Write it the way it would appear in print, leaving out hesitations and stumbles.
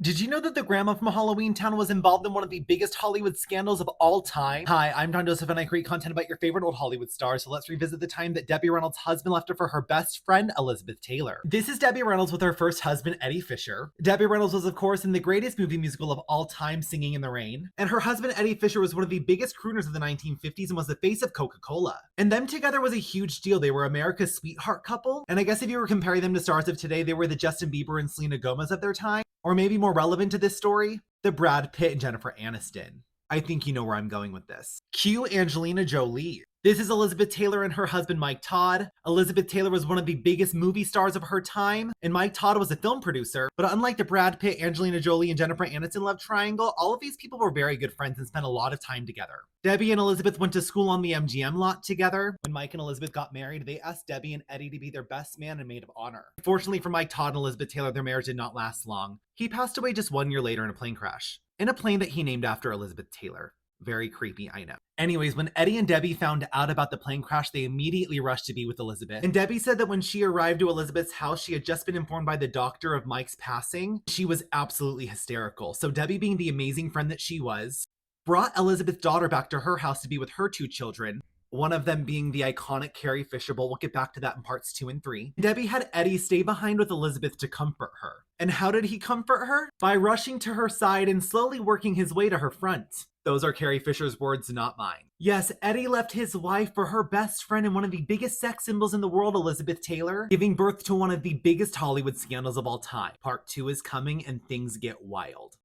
Did you know that the grandma from Halloween Town was involved in one of the biggest Hollywood scandals of all time? Hi, I'm John Joseph and I create content about your favorite old Hollywood stars, so let's revisit the time that Debbie Reynolds' husband left her for her best friend, Elizabeth Taylor. This is Debbie Reynolds with her first husband, Eddie Fisher. Debbie Reynolds was, of course, in the greatest movie musical of all time, Singing in the Rain. And her husband, Eddie Fisher, was one of the biggest crooners of the 1950s and was the face of Coca-Cola. And them together was a huge deal. They were America's sweetheart couple. And I guess if you were comparing them to stars of today, they were the Justin Bieber and Selena Gomez of their time. Or maybe more relevant to this story, the Brad Pitt and Jennifer Aniston. I think you know where I'm going with this. Cue Angelina Jolie. This is Elizabeth Taylor and her husband Mike Todd. Elizabeth Taylor was one of the biggest movie stars of her time, and Mike Todd was a film producer. But unlike the Brad Pitt, Angelina Jolie, and Jennifer Aniston love triangle, all of these people were very good friends and spent a lot of time together. Debbie and Elizabeth went to school on the MGM lot together. When Mike and Elizabeth got married, they asked Debbie and Eddie to be their best man and maid of honor. Fortunately for Mike Todd and Elizabeth Taylor, their marriage did not last long. He passed away just 1 year later in a plane crash. In a plane that he named after Elizabeth Taylor. Very creepy, I know. Anyways, when Eddie and Debbie found out about the plane crash, they immediately rushed to be with Elizabeth. And Debbie said that when she arrived to Elizabeth's house, she had just been informed by the doctor of Mike's passing. She was absolutely hysterical. So Debbie, being the amazing friend that she was, brought Elizabeth's daughter back to her house to be with her two children. One of them being the iconic Carrie Fisher, but we'll get back to that in parts 2 and 3. Debbie had Eddie stay behind with Elizabeth to comfort her. And how did he comfort her? By rushing to her side and slowly working his way to her front. Those are Carrie Fisher's words, not mine. Yes, Eddie left his wife for her best friend and one of the biggest sex symbols in the world, Elizabeth Taylor, giving birth to one of the biggest Hollywood scandals of all time. Part 2 is coming and things get wild.